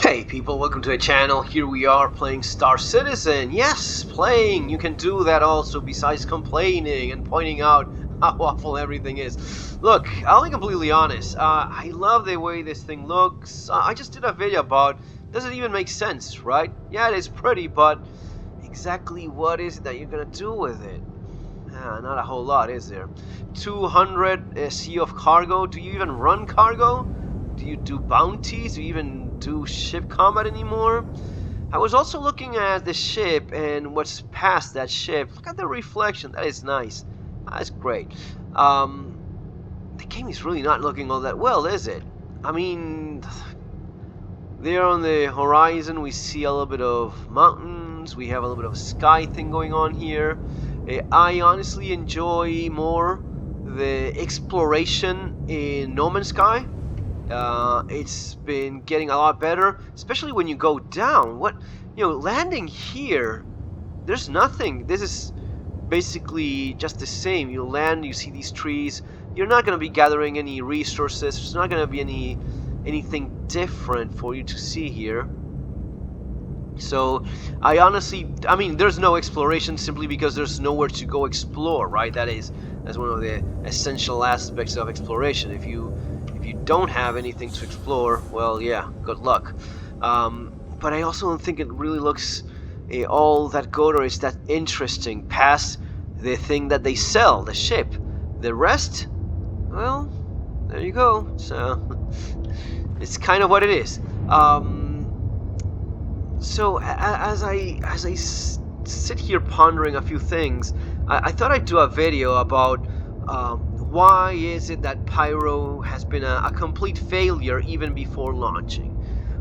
Hey people, welcome to the channel. Here we are playing Star Citizen. Yes, playing. You can do that also besides complaining and pointing out how awful everything is. Look, I'll be completely honest. I love the way this thing looks. I just did a video about, does it even make sense, right? Yeah, it is pretty, but exactly what is it that you're gonna do with it? Not a whole lot, is there? 200 sea of cargo. Do you even run cargo? Do you do bounties? Do you even do ship combat anymore? I was also looking at the ship and what's past that ship. Look at the reflection. That is nice. That's great. The game is really not looking all that well, is it? I mean, there on the horizon we see a little bit of mountains. We have a little bit of a sky thing going on here. I honestly enjoy more the exploration in No Man's Sky. It's been getting a lot better, especially when you go down. Landing here, there's nothing. This is basically just the same. You land, you see these trees. You're not going to be gathering any resources. There's not going to be anything different for you to see here. So, I mean, there's no exploration simply because there's nowhere to go explore, right? That's one of the essential aspects of exploration. If you don't have anything to explore, well, yeah, good luck. But I also don't think it really looks all that good or is that interesting past the thing that they sell, the ship. The rest, well, there you go. So it's kind of what it is. So as I sit here pondering a few things, I thought I'd do a video about why is it that Pyro has been a complete failure even before launching?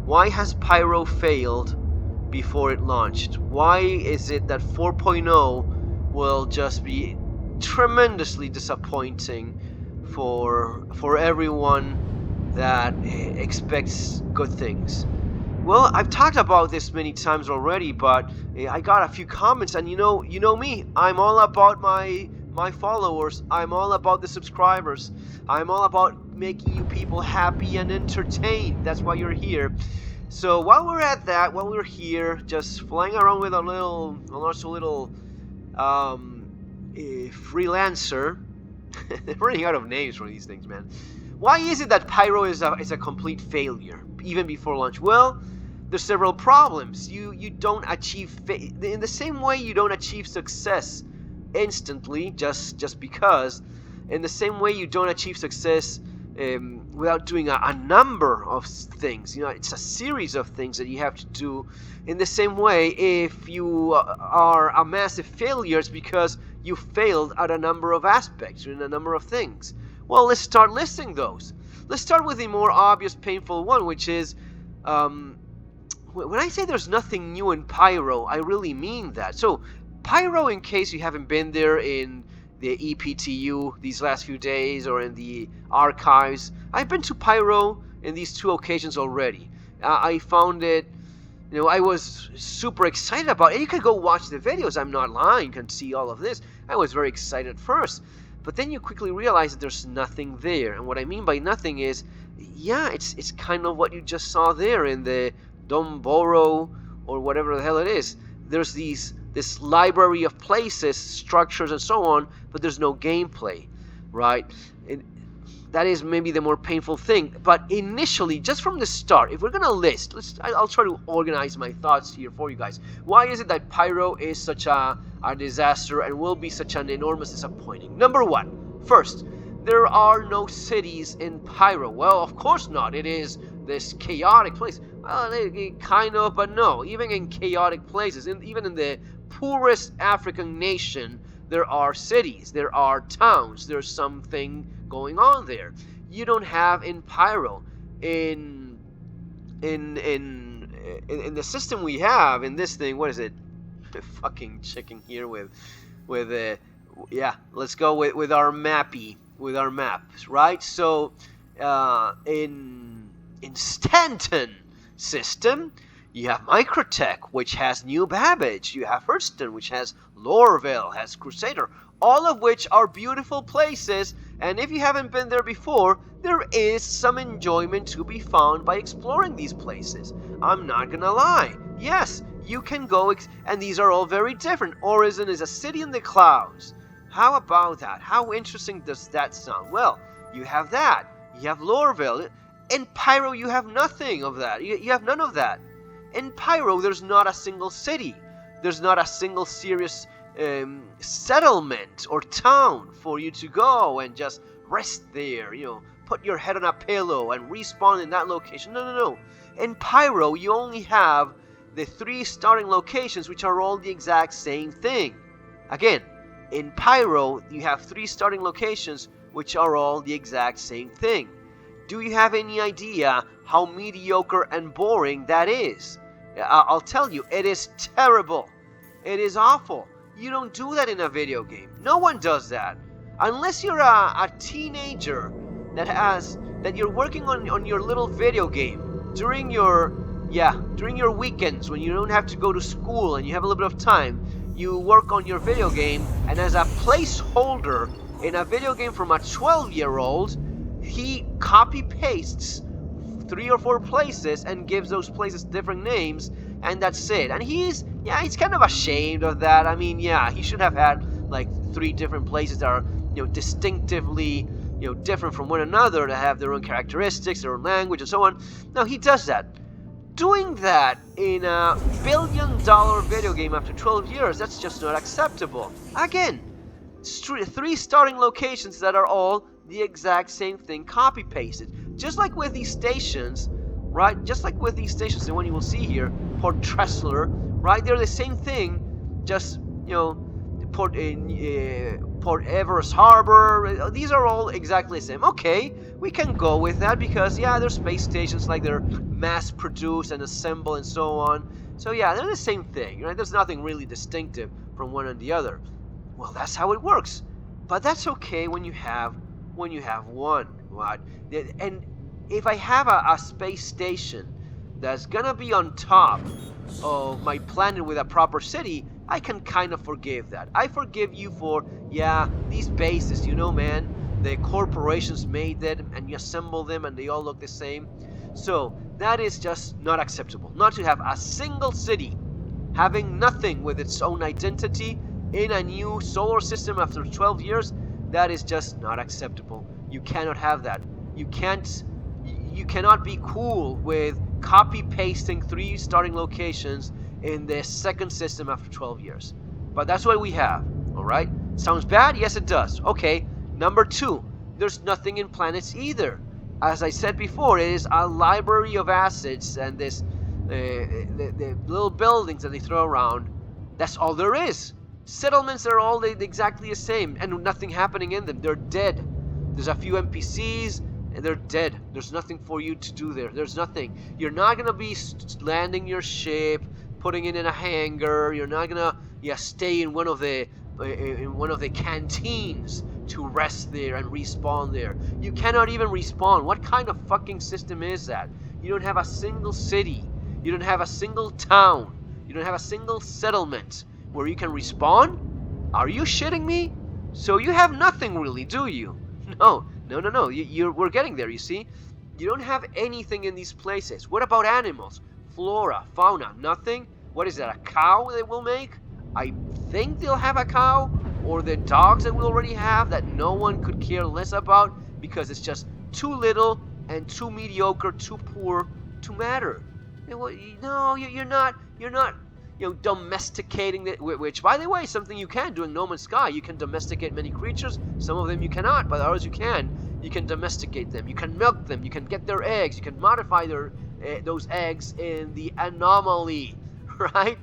Why has Pyro failed before it launched? Why is it that 4.0 will just be tremendously disappointing for everyone that expects good things? Well, I've talked about this many times already, but I got a few comments, and you know me, I'm all about my followers. I'm all about the subscribers. I'm all about making you people happy and entertained. That's why you're here. So while we're at that, while we're here, just flying around with a little freelancer. They're running out of names for these things, man. Why is it that Pyro is a complete failure even before launch? Well, there's several problems. You don't achieve in the same way you don't achieve success instantly just because. In the same way you don't achieve success without doing a number of things. It's a series of things that you have to do. In the same way, if you are a massive failure, it's because you failed at a number of aspects, in a number of things. Well, let's start listing those. Let's start with the more obvious, painful one, which is when I say there's nothing new in Pyro, I really mean that. So Pyro, in case you haven't been there in the EPTU these last few days or in the archives, I've been to Pyro in these two occasions already. I found it, I was super excited about it. You can go watch the videos, I'm not lying, you can see all of this. I was very excited at first, but then you quickly realize that there's nothing there. And what I mean by nothing is, yeah, it's kind of what you just saw there in the Domboro or whatever the hell it is. There's this library of places, structures, and so on, but there's no gameplay, right? That is maybe the more painful thing. But initially, just from the start, if we're gonna list, I'll try to organize my thoughts here for you guys. Why is it that Pyro is such a disaster and will be such an enormous disappointing? Number one, first, there are no cities in Pyro. Well, of course not. It is this chaotic place. Well, kind of, but no. Even in chaotic places, even in the poorest African nation, there are cities, there are towns, there's something going on there. You don't have in Pyro. In the system we have in this thing, what is it? Fucking chicken here with yeah. Let's go with our mappy, with our maps, right? So in Stanton system, you have Microtech, which has New Babbage. You have Hurston, which has Lorville, has Crusader. All of which are beautiful places And if you haven't been there before, there is some enjoyment to be found by exploring these places. I'm not gonna lie. Yes, you can go, and these are all very different. Horizon is a city in the clouds. How about that? How interesting does that sound? Well, you have that. You have Lorville. In Pyro, you have nothing of that. You have none of that. In Pyro, there's not a single city. There's not a single serious settlement or town for you to go and just rest there. Put your head on a pillow and respawn in that location. No. In Pyro, you only have the 3 starting locations, which are all the exact same thing. Again, in Pyro, you have 3 starting locations, which are all the exact same thing. Do you have any idea how mediocre and boring that is? I'll tell you, it is terrible. It is awful. You don't do that in a video game. No one does that. Unless you're a teenager that you're working on your little video game during your weekends when you don't have to go to school and you have a little bit of time. You work on your video game, and as a placeholder in a video game from a 12-year-old, he copy-pastes 3 or 4 places and gives those places different names, and that's it. And he's kind of ashamed of that. I mean, he should have had like 3 different places that are, distinctively, different from one another, that have their own characteristics, their own language, and so on. No, he does that. Doing that in a billion-dollar video game after 12 years, that's just not acceptable. Again, 3 starting locations that are all the exact same thing, copy-pasted. Just like with these stations, right? Just like with these stations, the one you will see here, Port Tressler, right? They're the same thing, just, Port Everest Harbor. These are all exactly the same. Okay, we can go with that because, they're space stations, like they're mass-produced and assembled and so on. So, they're the same thing, right? There's nothing really distinctive from one and the other. Well, that's how it works. But that's okay when you have one, right? And if I have a space station that's gonna be on top of my planet with a proper city, I can kind of forgive that. I forgive you for, these bases, man, the corporations made them and you assemble them and they all look the same. So that is just not acceptable. Not to have a single city having nothing with its own identity in a new solar system after 12 years, that is just not acceptable. You cannot have that. You cannot be cool with copy-pasting 3 starting locations in the second system after 12 years. But that's what we have, alright? Sounds bad? Yes, it does. Okay, number 2, there's nothing in planets either. As I said before, it is a library of assets and this the little buildings that they throw around. That's all there is. Settlements are all exactly the same and nothing happening in them. They're dead. There's a few NPCs and they're dead. There's nothing for you to do there. There's nothing. You're not gonna be landing your ship, putting it in a hangar. You're not gonna stay in one of the canteens to rest there and respawn there. You cannot even respawn. What kind of fucking system is that? You don't have a single city. You don't have a single town. You don't have a single settlement where you can respawn? Are you shitting me? So you have nothing really, do you? No. We're getting there, you see? You don't have anything in these places. What about animals? Flora, fauna, nothing? What is that, a cow they will make? I think they'll have a cow, or the dogs that we already have that no one could care less about because it's just too little and too mediocre, too poor to matter. No, you're not domesticating it, which, by the way, something you can do in No Man's Sky. You can domesticate many creatures. Some of them you cannot, but others you can. You can domesticate them. You can milk them. You can get their eggs. You can modify those eggs in the anomaly, right?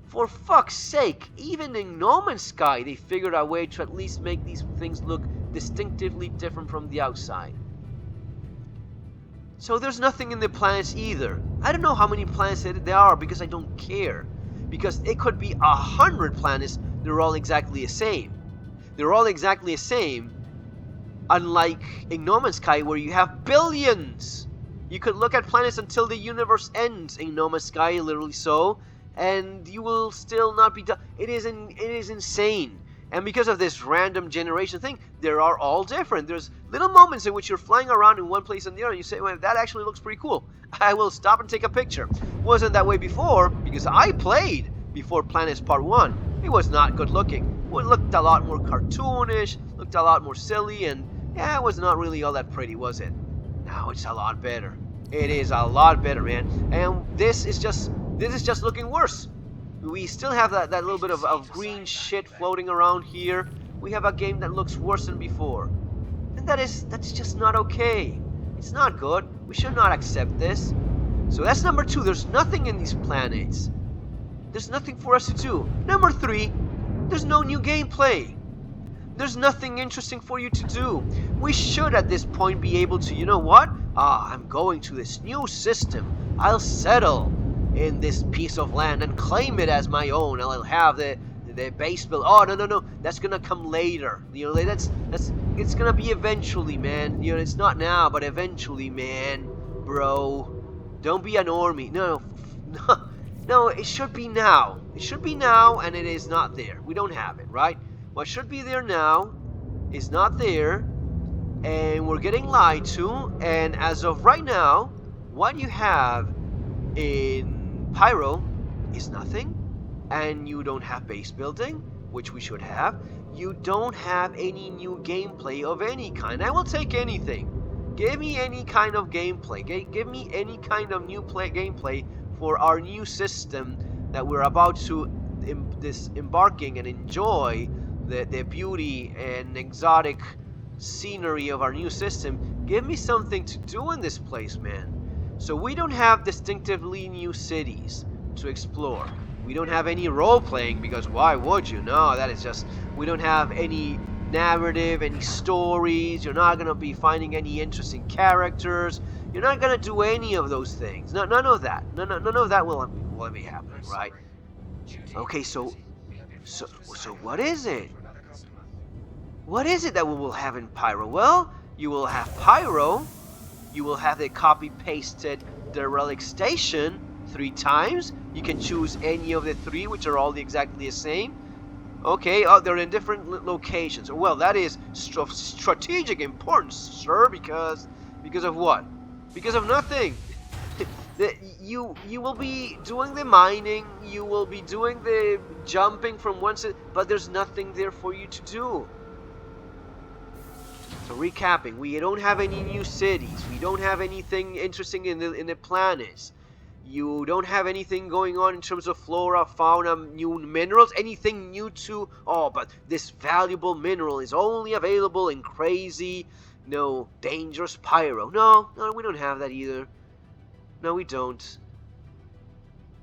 For fuck's sake, even in No Man's Sky, they figured a way to at least make these things look distinctively different from the outside. So there's nothing in the planets either. I don't know how many planets there are because I don't care. Because it could be 100 planets, they're all exactly the same. They're all exactly the same, unlike in No Man's Sky where you have billions. You could look at planets until the universe ends in No Man's Sky, literally so, and you will still not be done. It is insane. And because of this random generation thing, they are all different. There's little moments in which you're flying around in one place and the other, and you say, well, that actually looks pretty cool. I will stop and take a picture. Wasn't that way before, because I played before Planets Part 1. It was not good looking. It looked a lot more cartoonish, looked a lot more silly, and yeah, it was not really all that pretty, was it? Now it's a lot better. It is a lot better, man. And this is just looking worse. We still have that little bit of green shit floating around here. We have a game that looks worse than before. And that's just not okay. It's not good. We should not accept this. So that's number 2. There's nothing in these planets. There's nothing for us to do. Number 3, there's no new gameplay. There's nothing interesting for you to do. We should at this point be able to, you know what? I'm going to this new system. I'll settle in this piece of land and claim it as my own. I'll have the base build. Oh, no. That's gonna come later. You know, it's gonna be eventually, man. You know, it's not now, but eventually, man. Bro, don't be a normie. No, it should be now. It should be now, and it is not there. We don't have it, right? What should be there now is not there, and we're getting lied to. And as of right now, what you have in Pyro is nothing, and you don't have base building, which we should have. You don't have any new gameplay of any kind. I will take anything. Give me any kind of gameplay. Give me any kind of new gameplay for our new system that we're about to embarking and enjoy the beauty and exotic scenery of our new system. Give me something to do in this place, man. So we don't have distinctively new cities to explore. We don't have any role-playing, because why would you? No, that is just... We don't have any narrative, any stories. You're not going to be finding any interesting characters. You're not going to do any of those things. None of that. None of that will be happening, right? Okay, so what is it? What is it that we will have in Pyro? Well, you will have Pyro. You will have the copy-pasted derelict station 3 times. You can choose any of the 3, which are all exactly the same. Okay, they're in different locations. Well, that is strategic importance, sir, because of what? Because of nothing. You will be doing the mining, you will be doing the jumping from one side, but there's nothing there for you to do. So recapping, we don't have any new cities. We don't have anything interesting in the planets. You don't have anything going on in terms of flora, fauna, new minerals, anything new to... Oh, but this valuable mineral is only available in crazy, dangerous Pyro. No, we don't have that either. No, we don't.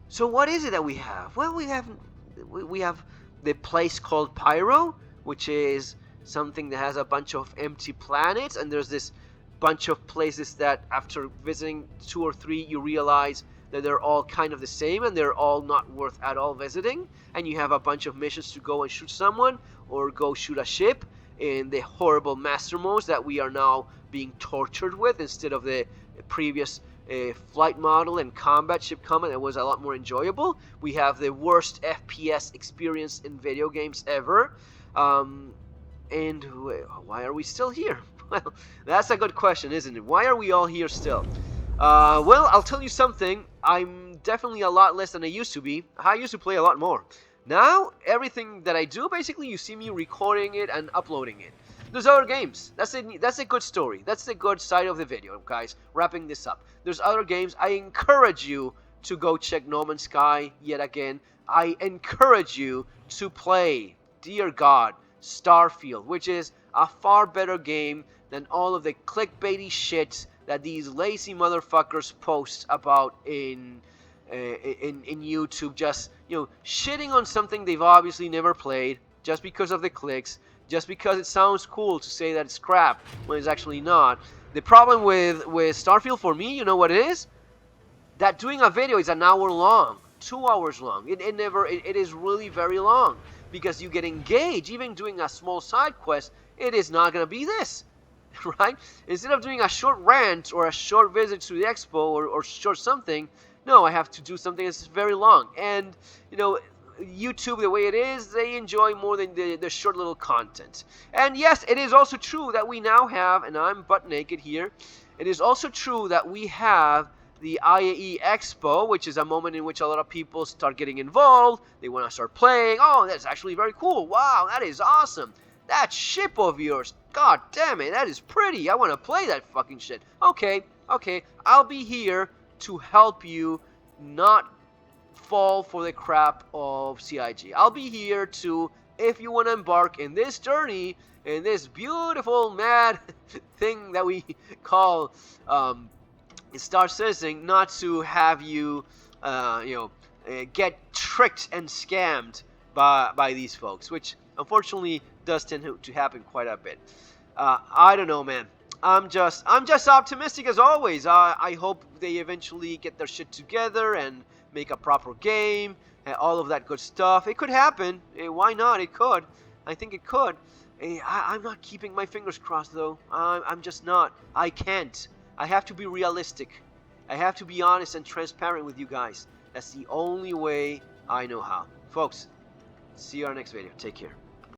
So what is it that we have? Well, we have the place called Pyro, which is something that has a bunch of empty planets, and there's this bunch of places that after visiting 2 or 3 you realize that they're all kind of the same and they're all not worth at all visiting, and you have a bunch of missions to go and shoot someone or go shoot a ship in the horrible master modes that we are now being tortured with instead of the previous flight model and combat ship combat that was a lot more enjoyable. We have the worst FPS experience in video games ever. And why are we still here? Well, that's a good question, isn't it? Why are we all here still? Well, I'll tell you something. I'm definitely a lot less than I used to be. I used to play a lot more. Now, everything that I do, basically, you see me recording it and uploading it. There's other games. That's a good story. That's the good side of the video, guys. Wrapping this up. There's other games. I encourage you to go check No Man's Sky yet again. I encourage you to play, dear God, Starfield, which is a far better game than all of the clickbaity shit that these lazy motherfuckers post about in YouTube, just shitting on something they've obviously never played just because of the clicks, just because it sounds cool to say that it's crap when it's actually not. The problem with Starfield for me, you know what it is? That doing a video is an hour long, 2 hours long. It is really very long. Because you get engaged, even doing a small side quest, it is not going to be this, right? Instead of doing a short rant or a short visit to the expo or short something, no, I have to do something that's very long. And, YouTube the way it is, they enjoy more than the short little content. And yes, it is also true that we now have, and I'm butt naked here, it is also true that we have the IAE Expo, which is a moment in which a lot of people start getting involved. They want to start playing. Oh, that's actually very cool. Wow, that is awesome. That ship of yours, god damn it, that is pretty. I want to play that fucking shit. Okay, I'll be here to help you not fall for the crap of CIG. I'll be here to, if you want to embark in this journey, in this beautiful, mad thing that we call Star Citizen, not to have you, get tricked and scammed by these folks, which unfortunately does tend to happen quite a bit. I don't know, man. I'm just optimistic as always. I hope they eventually get their shit together and make a proper game and all of that good stuff. It could happen. Why not? It could. I think it could. I'm not keeping my fingers crossed though. I'm just not. I can't. I have to be realistic. I have to be honest and transparent with you guys. That's the only way I know how. Folks, see you on our next video. Take care.